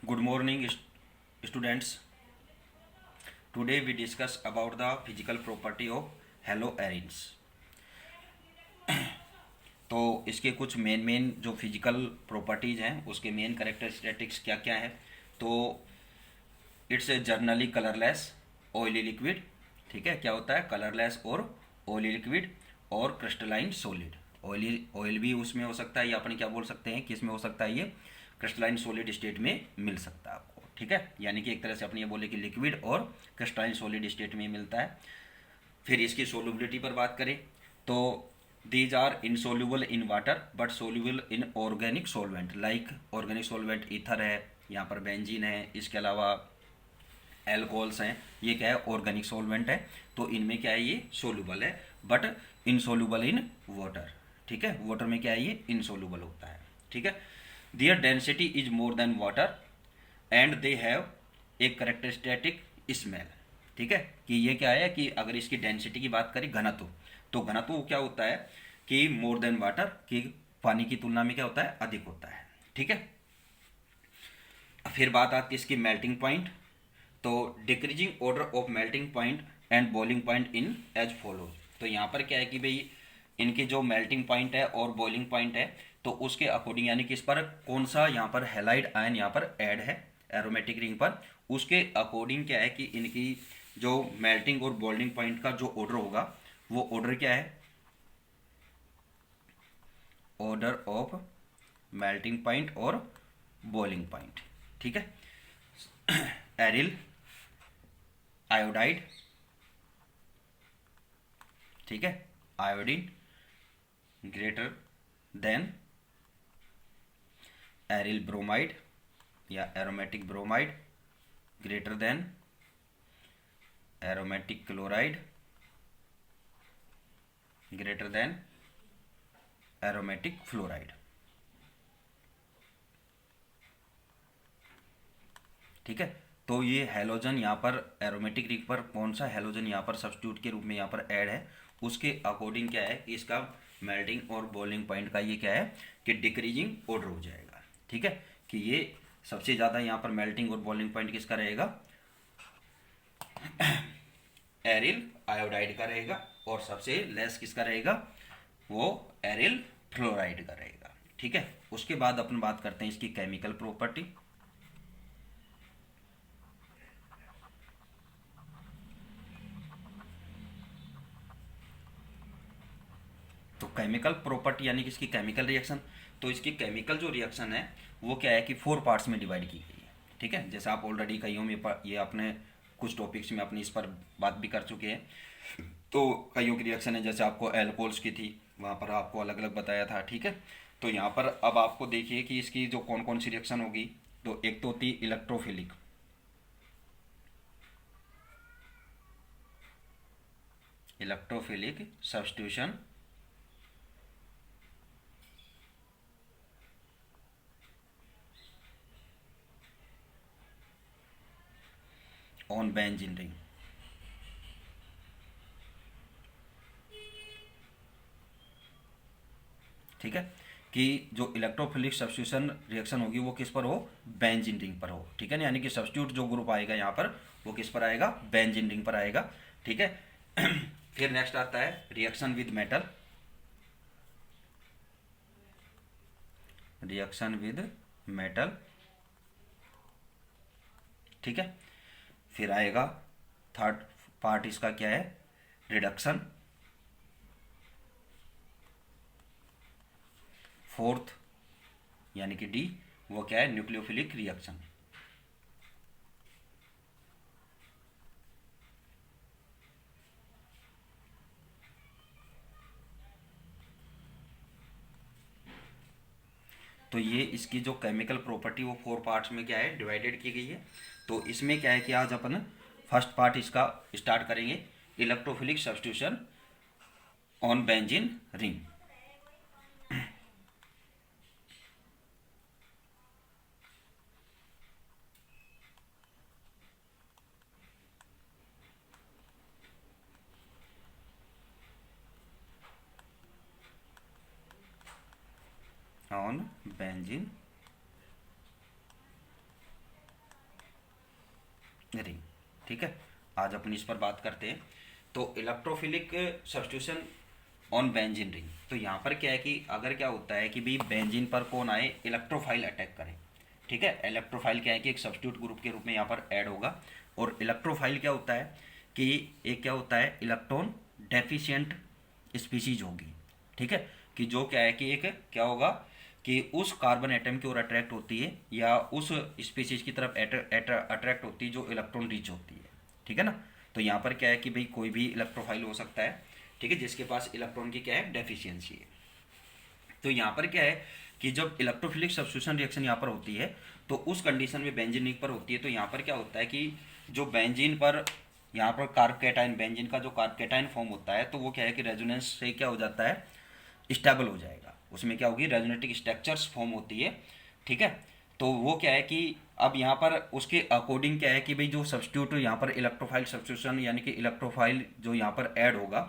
Good morning, students. Today we discuss about the physical property of haloarenes. तो इसके कुछ main जो physical properties हैं उसके मेन करेक्टरिस्टिक्स क्या क्या है। तो it's generally colourless oily liquid. ठीक है, क्या होता है? कलरलेस और ऑयली लिक्विड और क्रिस्टलाइन सॉलिड। ऑयल भी उसमें हो सकता है, या अपन क्या बोल सकते हैं कि इसमें हो सकता है ये क्रिस्टलाइन सॉलिड स्टेट में मिल सकता है आपको। ठीक है, यानी कि एक तरह से अपन ये बोले कि लिक्विड और क्रिस्टलाइन सॉलिड स्टेट में मिलता है। फिर इसकी सोल्युबिलिटी पर बात करें तो these are insoluble in water but soluble in organic solvent. Like organic solvent ether है, यहाँ पर बेंजीन है, इसके अलावा एल्कोहल्स हैं। ये क्या है? ऑर्गेनिक सॉल्वेंट है। तो इनमें क्या है? ये सोल्यूबल है बट इनसोल्यूबल इन वाटर। ठीक है, वाटर में क्या है? ये इनसोल्यूबल होता है। ठीक है, their density is more than water and they have a characteristic smell. ठीक है, कि ये क्या है कि अगर इसकी डेंसिटी की बात करें, घनत्व, तो घनत्व क्या होता है कि मोर देन वाटर, कि पानी की तुलना में क्या होता है? अधिक होता है। ठीक है, फिर बात आती है इसकी मेल्टिंग पॉइंट। तो decreasing order of melting point and boiling point in as follows. तो यहाँ पर क्या है कि भाई इनकी जो मेल्टिंग पॉइंट है और बॉइलिंग पॉइंट है, तो उसके अकॉर्डिंग, यानी कि इस पर कौन सा यहाँ पर हैलाइड आयन यहाँ पर ऐड है एरोमेटिक रिंग पर, उसके अकॉर्डिंग क्या है कि इनकी जो मेल्टिंग और बॉइलिंग पॉइंट का जो ऑर्डर होगा, वो ऑर्डर क्या है? ऑर्डर ऑफ मेल्टिंग पॉइंट और बॉइलिंग पॉइंट। ठीक है, एरिल आयोडाइड, ठीक है, iodine greater than aryl bromide या aromatic bromide greater than aromatic chloride greater than aromatic fluoride. ठीक है, तो ये हैलोजन यहाँ पर एरोमेटिक रिंग पर कौन सा हैलोजन यहाँ पर सब्स्टिट्यूट के रूप में यहाँ पर ऐड है, उसके अकॉर्डिंग क्या है कि इसका मेल्टिंग और बॉइलिंग पॉइंट का ये क्या है कि डिक्रीजिंग ऑर्डर हो जाएगा। ठीक है, कि ये सबसे ज़्यादा यहाँ पर मेल्टिंग और बॉइलिंग पॉइंट किसका रहेगा? एरिल आयोडाइड का रहेगा, और सबसे लेस किसका रहेगा? वो एरिल फ्लोराइड का रहेगा। ठीक है, उसके बाद अपन बात करते हैं इसकी केमिकल प्रॉपर्टी। तो केमिकल प्रॉपर्टी यानी कि इसकी केमिकल रिएक्शन। तो इसकी केमिकल जो रिएक्शन है वो क्या है कि 4 पार्ट्स में डिवाइड की गई है। ठीक है, जैसे आप ऑलरेडी कईयों में ये अपने कुछ टॉपिक्स में अपनी इस पर बात भी कर चुके हैं। तो कईयों की रिएक्शन है, जैसे आपको एल्कोहल्स की थी, वहाँ पर आपको अलग अलग बताया था। ठीक है, तो यहाँ पर अब आपको देखिए कि इसकी जो कौन कौन सी रिएक्शन होगी। तो एक तो होती electrophilic, electrophilic substitution on benzene ring. ठीक है, कि जो इलेक्ट्रोफिलिक सब्स्टिट्यूशन रिएक्शन होगी वो किस पर हो? बेंजीन रिंग पर हो। ठीक है ना, यानी कि सब्स्टिट्यूट जो ग्रुप आएगा यहाँ पर वो किस पर आएगा? बेंजीन रिंग पर आएगा। ठीक है, फिर नेक्स्ट आता है reaction with metal, reaction with metal. ठीक है, फिर आएगा थर्ड पार्ट इसका क्या है? रिडक्शन। फोर्थ यानी कि डी, वो क्या है? Nucleophilic reaction. तो ये इसकी जो केमिकल प्रॉपर्टी वो 4 पार्ट्स में क्या है? डिवाइडेड की गई है। तो इसमें क्या है कि आज अपन फर्स्ट पार्ट इसका स्टार्ट करेंगे, electrophilic substitution on benzene ring. On benzene ring. ठीक है, आज अपन इस पर बात करते हैं। तो electrophilic substitution on benzene ring. तो यहाँ पर क्या है कि अगर क्या होता है कि भाई बेंजीन पर कौन आए, इलेक्ट्रोफाइल अटैक करें। ठीक है, इलेक्ट्रोफाइल क्या है कि एक सब्स्टिट्यूट ग्रुप के रूप में यहाँ पर ऐड होगा। और इलेक्ट्रोफाइल क्या होता है कि एक क्या होता है, इलेक्ट्रॉन डेफिशिएंट स्पीशीज होगी। ठीक है, कि जो क्या है कि एक क्या होगा कि उस कार्बन एटम की ओर अट्रैक्ट होती है या उस स्पीशीज की तरफ अट्रैक्ट होती है जो इलेक्ट्रॉन रिच होती है। ठीक है ना। तो यहाँ पर क्या है कि भाई कोई भी इलेक्ट्रोफाइल हो सकता है, ठीक है, जिसके पास इलेक्ट्रॉन की क्या है, डेफिशिएंसी है। तो यहाँ पर क्या है कि जब इलेक्ट्रोफिलिक सब्स्टिट्यूशन रिएक्शन यहाँ पर होती है तो उस कंडीशन में बेंजीन रिंग पर होती है। तो यहाँ पर क्या होता है कि जो बेंजीन पर यहाँ पर कार्ब कैटायन, बेंजीन का जो कार्ब कैटायन फॉर्म होता है तो वो क्या है कि रेजोनेंस से क्या हो जाता है, स्टेबल हो जाएगा। उसमें क्या होगी, रेजोनेटिक स्ट्रक्चर्स फॉर्म होती है। ठीक है, तो वो क्या है कि अब यहाँ पर उसके अकॉर्डिंग क्या है कि भाई जो सब्स्टिट्यूट यहाँ पर इलेक्ट्रोफाइल सब्स्टिट्यूशन यानी कि इलेक्ट्रोफाइल जो यहाँ पर ऐड होगा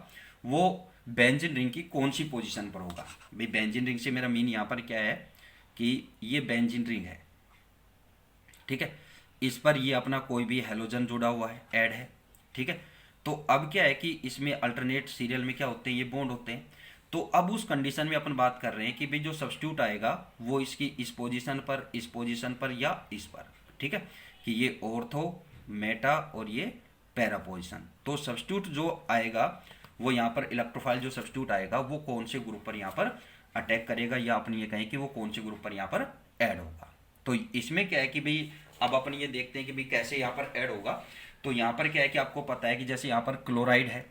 वो बेंजीन रिंग की कौन सी पोजीशन पर होगा। भाई बेंजीन रिंग से मेरा मीन यहाँ पर क्या है कि ये बेंजीन रिंग है। ठीक है, इस पर ये अपना कोई भी हेलोजन जुड़ा हुआ है, ऐड है। ठीक है, तो अब क्या है कि इसमें अल्टरनेट सीरियल में क्या होते हैं, ये बॉन्ड होते हैं। तो अब उस कंडीशन में अपन बात कर रहे हैं कि भाई जो सब्स्टिट्यूट आएगा वो इसकी इस पोजीशन पर, इस पोजीशन पर या इस पर। ठीक है, कि ये ऑर्थो, मेटा और ये पैरा पोजीशन। तो सब्स्टिट्यूट जो आएगा वो यहाँ पर इलेक्ट्रोफाइल जो सब्स्टिट्यूट आएगा वो कौन से ग्रुप पर यहाँ पर अटैक करेगा या अपन ये कहें कि वो कौन से ग्रुप पर यहाँ पर ऐड होगा। तो इसमें क्या है कि भाई अब अपन ये देखते हैं कि भाई कैसे यहाँ पर ऐड होगा। तो यहाँ पर क्या है कि आपको पता है कि जैसे यहाँ पर क्लोराइड है,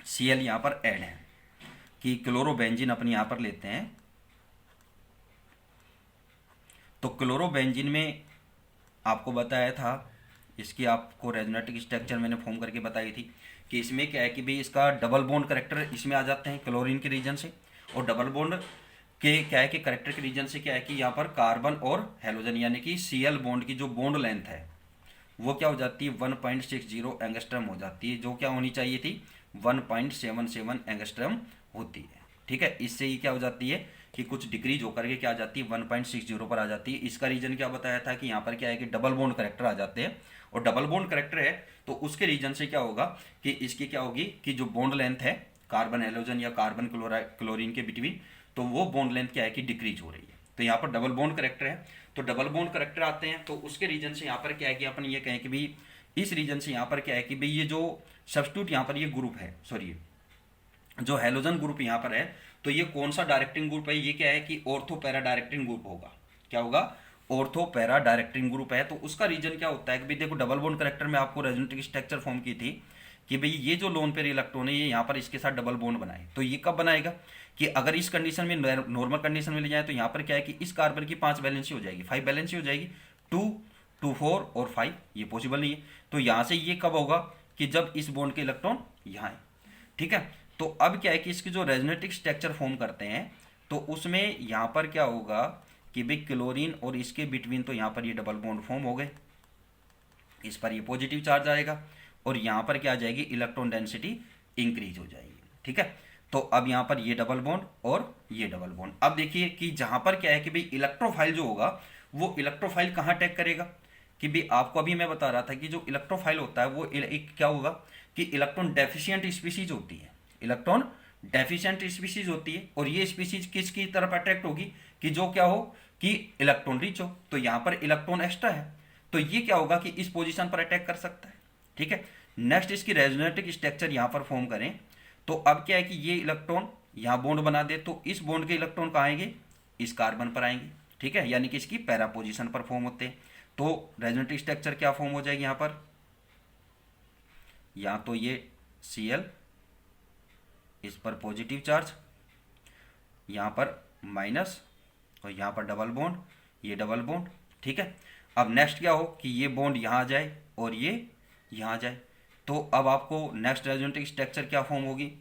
Cl यहाँ पर ऐड है, कि क्लोरोबेंजीन अपन यहाँ पर लेते हैं। तो क्लोरोबेंजीन में आपको बताया था, इसकी आपको रेजोनेटिक स्ट्रक्चर मैंने फॉर्म करके बताई थी कि इसमें क्या है कि भाई इसका डबल बॉन्ड करेक्टर इसमें आ जाते हैं क्लोरीन के रीजन से। और डबल बॉन्ड के क्या है कि करेक्टर के रीजन से क्या है कि यहाँ पर कार्बन और हेलोजन यानी कि Cl बॉन्ड की जो बॉन्ड लेंथ है वो क्या हो जाती है 1.60 एंगस्ट्रम हो जाती है, जो क्या होनी चाहिए थी 1.77 एंगस्ट्रम होती है। ठीक है, इससे ही क्या हो जाती है कि कुछ डिक्रीज होकर के क्या आ जाती है 1.60 पर आ जाती है। इसका रीजन क्या बताया था कि यहाँ पर क्या है कि डबल बॉन्ड करेक्टर आ जाते हैं। और डबल बॉन्ड करेक्टर है तो उसके रीजन से क्या होगा कि इसकी क्या होगी कि जो बॉन्ड लेंथ है कार्बन हेलोजन या कार्बन क्लोरीन के बिटवीन, तो वो बॉन्ड लेंथ क्या है कि डिक्रीज हो रही है। तो यहाँ पर डबल बॉन्ड करेक्टर है, तो डबल बॉन्ड करेक्टर आते हैं। तो उसके रीजन से यहाँ पर क्या है कि अपन ये कहें कि भाई इस रीजन से यहाँ पर क्या है कि भाई ये जो सब्स्टिट्यूट यहाँ पर ये ग्रुप है, सॉरी जो हेलोजन ग्रुप यहाँ पर है, तो ये कौन सा डायरेक्टिंग ग्रुप है, ये क्या है कि ऑर्थो पैरा डायरेक्टिंग ग्रुप होगा। क्या होगा, ऑर्थो पैरा डायरेक्टिंग ग्रुप है। तो उसका रीजन क्या होता है कि भाई देखो डबल बॉन्ड करेक्टर में आपको रेजोनेटिक स्ट्रक्चर फॉर्म की थी कि भाई ये जो लोन पेयर इलेक्ट्रॉन है ये यहाँ पर इसके साथ डबल बॉन्ड बनाए। तो ये कब बनाएगा कि अगर इस कंडीशन में नॉर्मल कंडीशन में ले जाए तो यहाँ पर क्या है कि इस कार्बन की 5 बैलेंसी हो जाएगी, 5 बैलेंसी हो जाएगी, 2, 2, 4 और 5, ये पॉसिबल नहीं है। तो यहाँ से ये कब होगा कि जब इस बॉन्ड के इलेक्ट्रॉन यहाँ है। ठीक है, तो अब क्या है कि इसकी जो रेजोनेटिक स्ट्रक्चर फॉर्म करते हैं तो उसमें यहाँ पर क्या होगा कि भाई क्लोरीन और इसके बिटवीन तो यहाँ पर ये डबल बॉन्ड फॉर्म हो गए, इस पर ये पॉजिटिव चार्ज आएगा और यहाँ पर क्या आ जाएगी, इलेक्ट्रॉन डेंसिटी इंक्रीज हो जाएगी। ठीक है, तो अब यहाँ पर ये डबल बॉन्ड और ये डबल बॉन्ड। अब देखिए कि जहाँ पर क्या है कि भाई इलेक्ट्रोफाइल जो होगा वो इलेक्ट्रोफाइल कहाँ अटैक करेगा, कि भाई आपको अभी मैं बता रहा था कि जो इलेक्ट्रोफाइल होता है वो एक क्या होगा कि इलेक्ट्रॉन डेफिशिएंट स्पीशीज होती है, इलेक्ट्रॉन डेफिशिएंट स्पीशीज होती है। और ये स्पीशीज किसकी तरफ अट्रैक्ट होगी कि जो क्या हो कि इलेक्ट्रॉन रिच हो। तो यहाँ पर इलेक्ट्रॉन एक्स्ट्रा है तो ये क्या होगा कि इस पोजीशन पर अटैक कर सकता है। ठीक है, नेक्स्ट इसकी रेजोनेटिक स्ट्रक्चर यहाँ पर फॉर्म करें तो अब क्या है कि ये इलेक्ट्रॉन यहाँ बॉन्ड बना दे तो इस बॉन्ड के इलेक्ट्रॉन कहाँ आएंगे, इस कार्बन पर आएंगे। ठीक है, यानी कि इसकी पैरा पोजीशन पर फॉर्म होते हैं। तो रेजोनेटिक स्ट्रक्चर क्या फॉर्म हो जाएगी यहाँ पर, या तो ये Cl, इस पर पॉजिटिव चार्ज, यहाँ पर माइनस और यहाँ पर डबल बॉन्ड, ये डबल बॉन्ड। ठीक है, अब नेक्स्ट क्या हो कि ये बॉन्ड यहाँ आ जाए और ये यहाँ आ जाए। तो अब आपको नेक्स्ट रेजोनेटिक स्ट्रक्चर क्या फॉर्म होगी,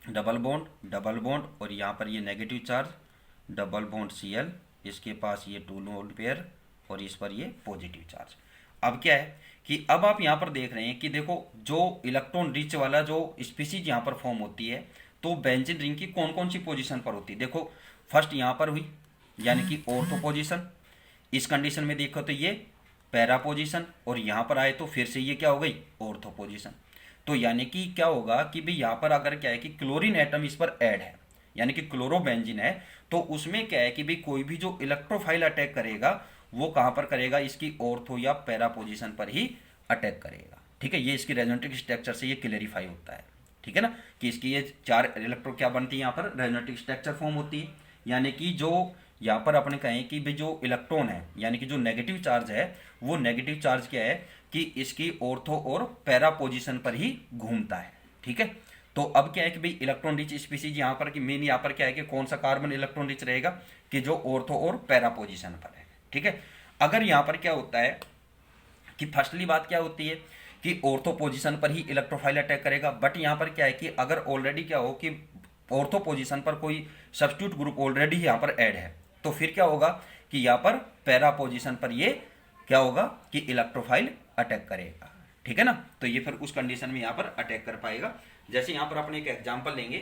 डबल बॉन्ड और यहाँ पर ये negative charge, double bond Cl, इसके पास ये 2 लोन पेयर और इस पर ये पॉजिटिव चार्ज। अब क्या है कि अब आप यहाँ पर देख रहे हैं कि देखो जो इलेक्ट्रॉन रिच वाला जो स्पीशीज यहाँ पर फॉर्म होती है तो बेंजीन रिंग की कौन कौन सी पोजीशन पर होती है? देखो फर्स्ट यहाँ पर हुई यानी कि ऑर्थो पोजीशन, इस कंडीशन में देखो तो ये पैरा पोजीशन, और यहाँ पर आए तो फिर से ये क्या हो गई? Ortho position. तो यानी कि क्या होगा कि भाई यहाँ पर अगर क्या है कि क्लोरीन एटम इस पर ऐड है, यानी कि क्लोरोबेंजीन है, तो उसमें क्या है कि भाई कोई भी जो इलेक्ट्रोफाइल अटैक करेगा वो कहाँ पर करेगा? इसकी ऑर्थो या पैरा पोजीशन पर ही अटैक करेगा। ठीक है, ये इसकी रेजोनेटिक स्ट्रक्चर से ये क्लेरिफाई होता है। ठीक है ना, कि इसकी ये 4 इलेक्ट्रो क्या बनती है, यहाँ पर रेजोनेटिक स्ट्रक्चर फॉर्म होती है। यानी कि जो यहाँ पर अपने कहें कि भाई जो इलेक्ट्रॉन है यानी कि जो नेगेटिव चार्ज है, वो नेगेटिव चार्ज क्या है कि इसकी ऑर्थो और पैरा पोजीशन पर ही घूमता है। ठीक है, तो अब क्या है कि भाई इलेक्ट्रॉन रिच स्पीसीज यहाँ पर कि मेन यहाँ पर क्या है कि कौन सा कार्बन इलेक्ट्रॉन रिच रहेगा कि जो ऑर्थो और पैरा पोजीशन पर है। ठीक है, अगर यहाँ पर क्या होता है कि फर्स्टली बात क्या होती है कि ऑर्थो पोजीशन पर ही इलेक्ट्रोफाइल अटैक करेगा, बट यहाँ पर क्या है कि अगर ऑलरेडी क्या हो कि ऑर्थो पोजीशन पर कोई सब्स्टिट्यूट ग्रुप ऑलरेडी यहाँ पर ऐड है, तो फिर क्या होगा कि यहाँ पर पैरा पोजीशन पर ये क्या होगा कि इलेक्ट्रोफाइल अटैक करेगा। ठीक है ना, तो ये फिर उस कंडीशन में यहाँ पर अटैक कर पाएगा। जैसे यहाँ पर अपने एक एग्जांपल लेंगे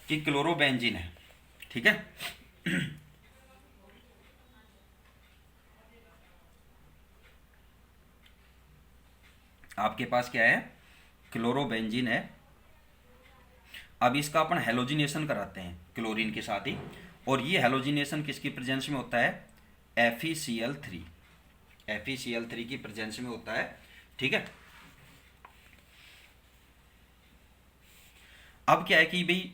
कि क्लोरोबेंजीन है। ठीक है, आपके पास क्या है? क्लोरोबेंजीन है। अब इसका अपन हेलोजिनेशन कराते हैं क्लोरीन के साथ ही, और ये हेलोजिनेशन किसकी प्रेजेंस में होता है? FeCl3, FeCl3 की प्रेजेंस में होता है। ठीक है, अब क्या है कि भाई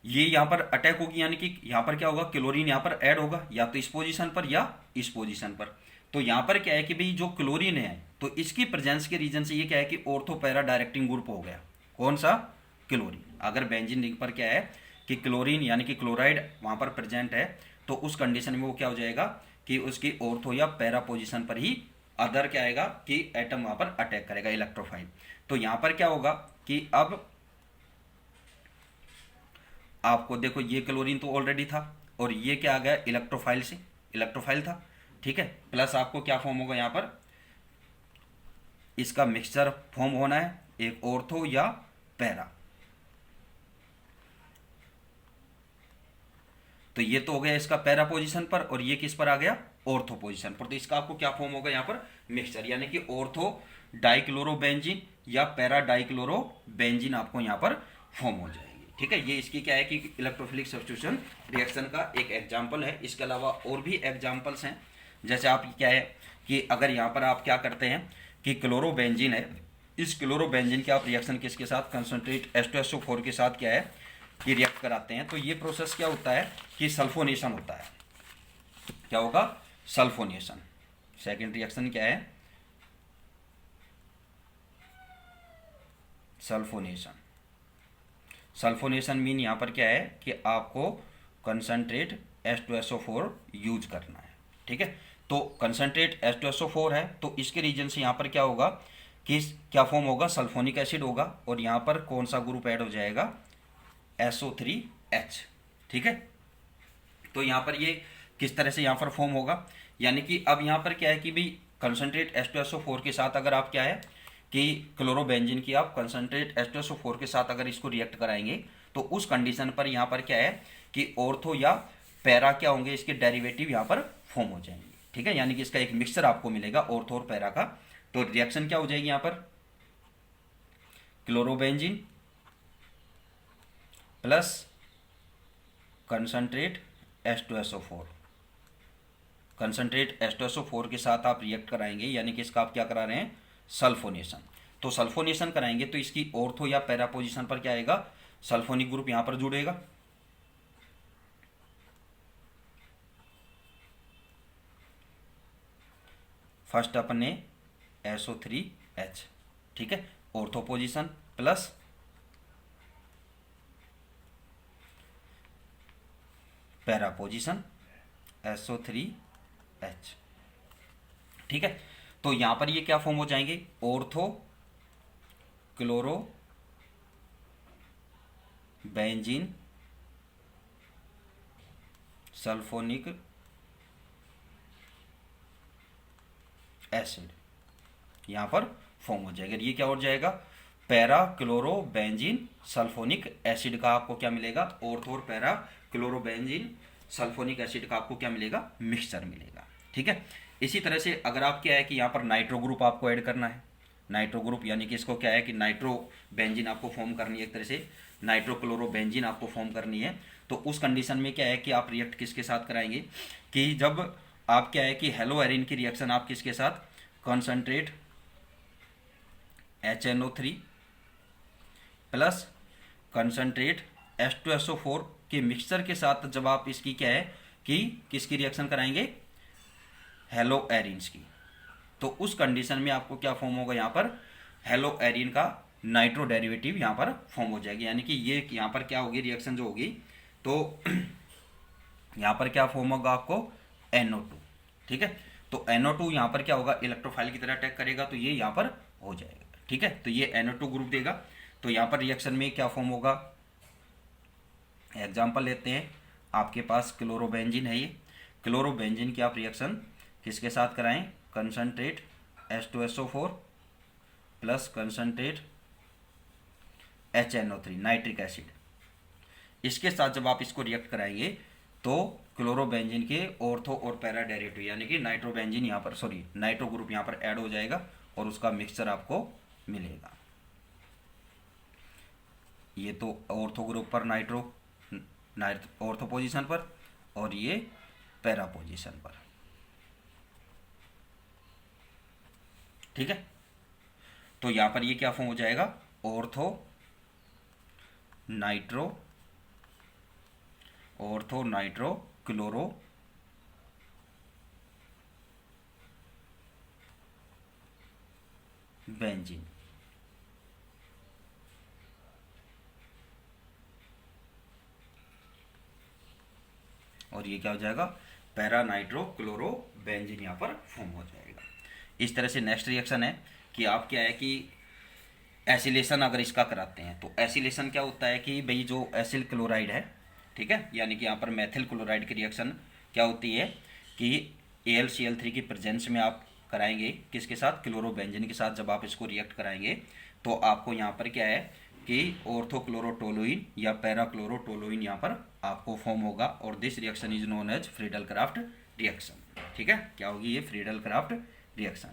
ये यहाँ पर अटैक होगी, यानी कि यहाँ पर क्या होगा? क्लोरीन यहाँ पर ऐड होगा या तो इस पोजीशन पर या इस पोजीशन पर। तो यहाँ पर क्या है कि भाई जो क्लोरीन है तो इसकी प्रेजेंस के रीजन से ये क्या है कि ऑर्थो पैरा डायरेक्टिंग ग्रुप हो गया। कौन सा? क्लोरीन। अगर बेंजीन रिंग पर क्या है कि क्लोरीन यानी कि क्लोराइड वहाँ पर प्रेजेंट है, तो उस कंडीशन में वो क्या हो जाएगा कि उसकी ऑर्थो या पैरा पोजीशन पर ही अदर क्या आएगा कि एटम वहाँ पर अटैक करेगा, इलेक्ट्रोफाइल। तो यहाँ पर क्या होगा कि अब आपको देखो ये क्लोरीन तो ऑलरेडी था और ये क्या आ गया? इलेक्ट्रोफाइल से, इलेक्ट्रोफाइल था। ठीक है, प्लस आपको क्या फॉर्म होगा यहाँ पर? इसका मिक्सचर फॉर्म होना है, एक ऑर्थो या पैरा। तो ये तो हो गया इसका पैरा पोजीशन पर, और ये किस पर आ गया? ऑर्थो पोजीशन पर। तो इसका आपको क्या फॉर्म होगा यहाँ पर? मिक्सचर, यानी कि ऑर्थो डाइक्लोरोबेंजीन या पैरा डाइक्लोरोबेंजीन आपको यहाँ पर फॉर्म हो जाएगी। ठीक है, ये इसकी क्या है कि इलेक्ट्रोफिलिक सब्स्टिट्यूशन रिएक्शन का एक एग्जाम्पल है। इसके अलावा और भी एग्जाम्पल्स हैं। जैसे आप क्या है कि अगर यहाँ पर आप क्या करते हैं कि क्लोरोबेंजीन है, इस क्लोरोबेंजीन के आप रिएक्शन किसके साथ? कंसंट्रेट H2SO4 के साथ क्या है कि रिएक्ट कराते हैं। तो ये प्रोसेस क्या होता है कि सल्फोनेशन होता है। क्या होगा? सल्फोनेशन। सेकेंड रिएक्शन क्या है? सल्फोनेशन। सल्फोनेशन मीन यहाँ पर क्या है कि आपको कंसंट्रेट H2SO4 यूज करना है। ठीक है, तो कंसंट्रेट H2SO4 है, तो इसके रीजन से यहाँ पर क्या होगा कि क्या फॉर्म होगा? सल्फोनिक एसिड होगा, और यहाँ पर कौन सा ग्रुप ऐड हो जाएगा? SO3H। ठीक है, तो यहाँ पर ये किस तरह से यहाँ पर फॉर्म होगा, यानी कि अब यहाँ पर क्या है कि भाई कंसंट्रेट H2SO4 के साथ अगर आप क्या है कि क्लोरोबेंजीन की आप कंसंट्रेट H2SO4 के साथ अगर इसको रिएक्ट कराएंगे, तो उस कंडीशन पर यहाँ पर क्या है कि ऑर्थो या पैरा क्या होंगे? इसके डेरिवेटिव यहाँ पर फॉर्म हो जाएंगे। ठीक है, यानी कि इसका एक मिक्सचर आपको मिलेगा ऑर्थो और पैरा का। तो रिएक्शन क्या हो जाएगी यहाँ पर? Chlorobenzene plus concentrate H2SO4। Concentrate H2SO4 के साथ आप रिएक्ट कराएंगे, यानी कि इसका आप क्या करा रहे हैं? सल्फोनेशन। तो सल्फोनेशन कराएंगे तो इसकी ऑर्थो या पैरा पोजीशन पर क्या आएगा? सल्फोनिक ग्रुप यहां पर जुड़ेगा। फर्स्ट अपन ने SO3H। ठीक है, ortho position plus para position SO3H। ठीक है, तो यहां पर ये क्या फॉर्म हो जाएंगे? Ortho chloro benzene sulphonic acid यहां पर फॉर्म हो जाएगा। ये क्या हो जाएगा? पैरा क्लोरोबेंजीन सल्फोनिक एसिड का आपको क्या मिलेगा, ऑर्थो और पैरा क्लोरोबेंजीन सल्फोनिक एसिड का आपको क्या मिलेगा, मिक्सचर मिलेगा। ठीक है। इसी तरह से अगर आप क्या है कि यहाँ पर नाइट्रो ग्रुप आपको ऐड करना है, नाइट्रो ग्रुप यानी कि इसको क्या है कि नाइट्रो बेंजीन आपको फॉर्म करनी है, एक तरह से नाइट्रो क्लोरोबेंजीन आपको फॉर्म करनी है, तो उस कंडीशन में क्या है कि आप रिएक्ट किसके साथ कराएंगे कि जब आप क्या है कि हेलो एरिन की रिएक्शन आप किसके साथ, concentrate HNO3 plus concentrate H2SO4 के मिक्सचर के साथ जब आप इसकी क्या है कि किसकी रिएक्शन कराएंगे, हेलो एरिन्स की, तो उस कंडीशन में आपको क्या फॉर्म होगा यहाँ पर, हेलो एरिन का नाइट्रो डेरिवेटिव यहाँ पर फॉर्म हो जाएगी, यानी कि ये यहाँ पर क्या होगी रिएक्शन जो होगी, तो यहाँ पर क्या फॉर्म होगा आपको NO2। ठीक है। तो NO2 यहाँ पर क्या होगा, इलेक्ट्रोफाइल की तरह अटैक करेगा, तो ये यहाँ पर हो जाएगा। ठीक है। तो ये NO2 ग्रुप देगा, तो यहाँ पर रिएक्शन में क्या फॉर्म होगा, एग्जाम्पल लेते हैं, आपके पास क्लोरोबेंजीन है, ये क्लोरोबेंजीन की आप रिएक्शन किसके साथ कराएं, concentrate H2SO4 plus concentrate HNO3 nitric acid, इसके साथ जब आप इसको रिएक्ट कराएंगे तो क्लोरोबेंजीन के ऑर्थो और पैरा डेरिवेटिव यानी कि नाइट्रोबेंजीन यहाँ पर नाइट्रो ग्रुप यहाँ पर ऐड हो जाएगा और उसका मिक्सचर आपको मिलेगा। ये तो ऑर्थो ग्रुप पर ऑर्थो पोजीशन पर और ये पैरा पोजीशन पर। ठीक है। तो यहाँ पर ये क्या फॉर्म हो जाएगा, ऑर्थो नाइट्रो क्लोरो बेंजीन। और ये क्या हो जाएगा, पैरा नाइट्रो क्लोरो बेंजीन यहाँ पर फॉर्म हो जाएगा। इस तरह से नेक्स्ट रिएक्शन है कि आप क्या है कि एसिलेशन अगर इसका कराते हैं, तो एसिलेशन क्या होता है कि भाई जो एसिल क्लोराइड है, ठीक है, यानी कि यहाँ पर मेथिल क्लोराइड की रिएक्शन क्या होती है कि AlCl3 की प्रेजेंस में आप कराएंगे किसके साथ, क्लोरोबेंजीन के साथ जब आप इसको रिएक्ट कराएंगे तो आपको यहाँ पर क्या है कि ऑर्थोक्लोरोटोलुइन या पैराक्लोरोटोलुइन यहाँ पर आपको फॉर्म होगा और this reaction is known as Friedel Craft reaction. ठीक है। क्या होगी ये, Friedel Craft reaction.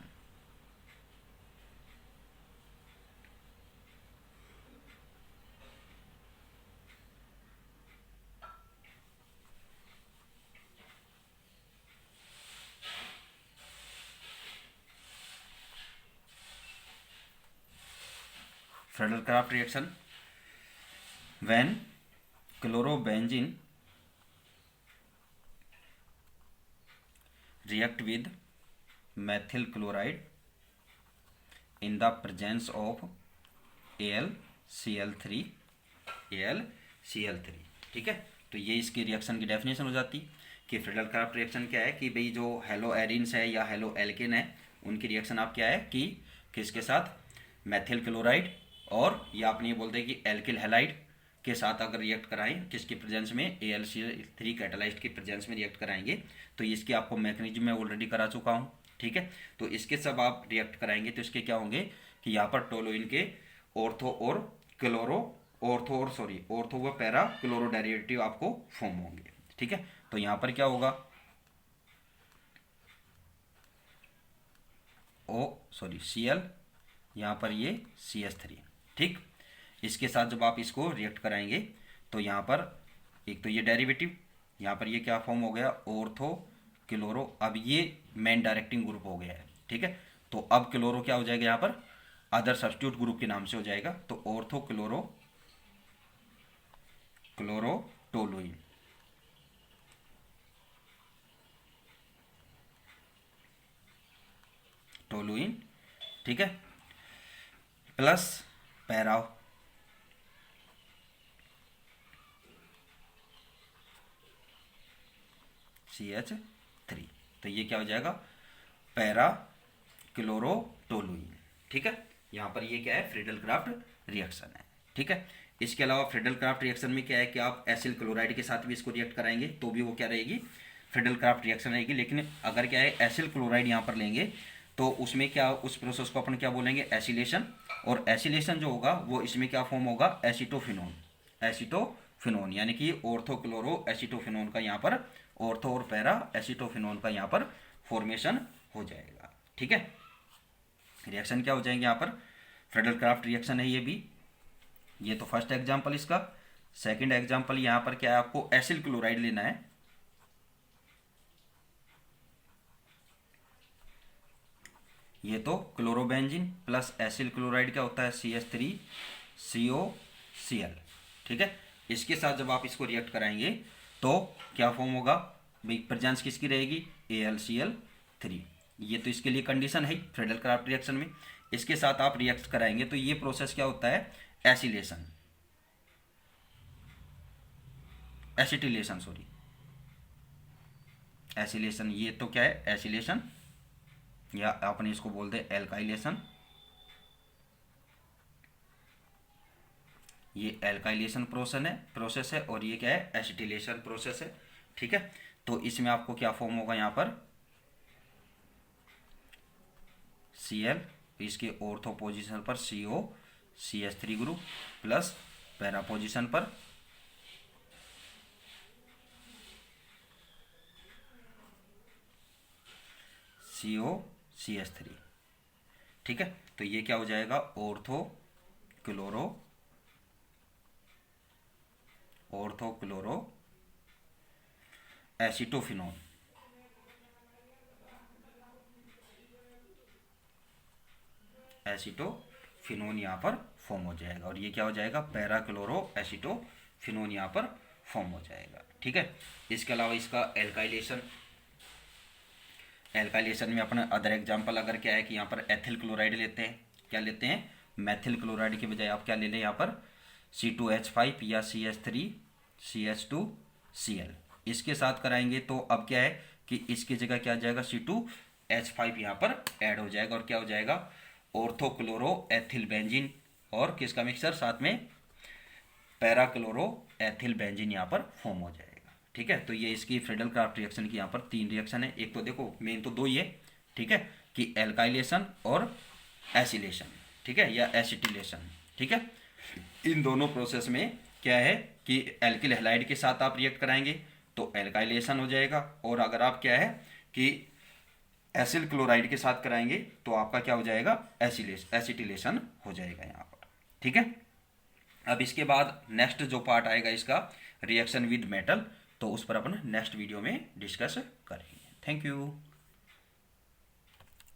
Friedel-Crafts reaction when chlorobenzene react with methyl chloride in the presence of AlCl3। ठीक है। तो ये इसकी रिएक्शन की डेफिनेशन हो जाती कि फ्रीडल क्राफ्ट रिएक्शन क्या है कि भाई जो हेलो एरिन्स है या हेलो एल्केन है उनकी रिएक्शन आप क्या है कि किसके साथ, मेथिल क्लोराइड और या अपने ये बोलते हैं कि एल्किल हैलाइड के साथ अगर रिएक्ट कराएं किसकी प्रेजेंस में, AlCl3 कैटालाइस्ट की प्रेजेंस में रिएक्ट कराएंगे, तो इसकी आपको मैकेनिज्म में ऑलरेडी करा चुका हूँ। ठीक है। तो इसके सब आप रिएक्ट कराएंगे तो इसके क्या होंगे कि यहाँ पर टोलुइन के ऑर्थो व पैरा क्लोरो डेरिवेटिव आपको फॉर्म होंगे। ठीक है। तो यहाँ पर क्या होगा, Cl, यहाँ पर ये CH3। ठीक। इसके साथ जब आप इसको रिएक्ट कराएंगे तो यहाँ पर एक तो ये डेरिवेटिव, यहाँ पर ये क्या फॉर्म हो गया, ऑर्थो क्लोरो, अब ये मेन डायरेक्टिंग ग्रुप हो गया है। ठीक है। तो अब क्लोरो क्या हो जाएगा यहाँ पर, अदर सब्स्टिट्यूट ग्रुप के नाम से हो जाएगा, तो ऑर्थो क्लोरोटोलुइन ठीक है, प्लस पैरा CH3। तो ये क्या हो जाएगा, पैरा क्लोरोटोलुइन। ठीक है। यहाँ पर ये क्या है, फ्रीडल क्राफ्ट रिएक्शन है। ठीक है। इसके अलावा फ्रीडल क्राफ्ट रिएक्शन में क्या है कि आप एसिल क्लोराइड के साथ भी इसको रिएक्ट कराएंगे तो भी वो क्या रहेगी, फ्रीडल क्राफ्ट रिएक्शन रहेगी। लेकिन अगर क्या है एसिल क्लोराइड यहाँ पर लेंगे तो उसमें क्या, उस प्रोसेस को अपन क्या बोलेंगे, एसिलेशन। और एसिलेशन जो होगा वो इसमें क्या फॉर्म होगा, एसीटोफिनोन, एसीटोफिनोन यानी कि ऑर्थो क्लोरो एसीटोफिनोन का यहाँ पर, ऑर्थो और पैरा एसीटोफिनोन का यहाँ पर फॉर्मेशन हो जाएगा। ठीक है, रिएक्शन क्या हो जाएंगे यहाँ पर, फ्रेडल क्राफ्ट रिएक्शन है ये भी। ये तो फर्स्ट एग्जाम्पल इसका। सेकंड एग्जाम्पल यहाँ पर क्या है, आपको एसिल क्लोराइड लेना है। ये तो क्लोरोबेंजीन प्लस एसिल क्लोराइड क्या होता है, CH3COCl। ठीक है, इसके साथ जब आप इसको रिएक्ट कराएंगे तो क्या फॉर्म होगा, प्रेजेंस किसकी रहेगी, AlCl3। ये तो इसके लिए कंडीशन है फ्रेडल क्राफ्ट रिएक्शन में। इसके साथ आप रिएक्ट कराएंगे तो ये प्रोसेस क्या होता है, एसिलेशन, एसिटिलेशन सॉरी, एसिलेशन। ये तो क्या है, एसिलेशन, या आपने इसको बोल दे एल्काइलेशन। ये एल्काइलेशन प्रोसेस है और ये क्या है, एसिटिलेशन प्रोसेस है। ठीक है, तो इसमें आपको क्या फॉर्म होगा यहाँ पर, Cl, इसके ऑर्थो पोजीशन पर CO CH3 group plus para position पर CO CH3। ठीक है, तो ये क्या हो जाएगा, ऑर्थो क्लोरो एसीटोफिनोन। एसीटोफिनोन यहाँ पर फॉर्म हो जाएगा और ये क्या हो जाएगा, पैरा क्लोरो एसीटोफिनोन यहाँ पर फॉर्म हो जाएगा। ठीक है, इसके अलावा इसका एल्काइलेशन में अपना अदर एग्जांपल अगर क्या है कि यहाँ पर एथिल क्लोराइड लेते हैं, क्या लेते हैं, मेथिल क्लोराइड के बजाय आप क्या ले लें यहाँ पर C2H5 या CH3CH2Cl। इसके साथ कराएंगे तो अब क्या है कि इसकी जगह क्या आ जाएगा, C2H5 यहाँ पर ऐड हो जाएगा और क्या हो जाएगा, ऑर्थो क्लोरो एथिल बेंजीन और किसका मिक्सचर, साथ में पैरा क्लोरो एथिल बेंजीन यहाँ पर फॉर्म हो जाएगा। ठीक है, तो ये इसकी फ्रेडल क्राफ्ट रिएक्शन की यहाँ पर 3 रिएक्शन है। एक तो देखो मेन तो 2 ही है, ठीक है, कि एल्काइलेशन और एसिलेशन, ठीक है, या एसिटिलेशन। ठीक है, इन दोनों प्रोसेस में क्या है कि एल्किल हैलाइड के साथ आप रिएक्ट कराएंगे तो एल्काइलेशन हो जाएगा, और अगर आप क्या है कि एसिल क्लोराइड के साथ कराएंगे तो आपका क्या हो जाएगा, एसिटिलेशन हो जाएगा यहाँ पर। ठीक है, अब इसके बाद नेक्स्ट जो पार्ट आएगा इसका, रिएक्शन विद मेटल, तो उस पर अपन नेक्स्ट वीडियो में डिस्कस करेंगे। Thank you.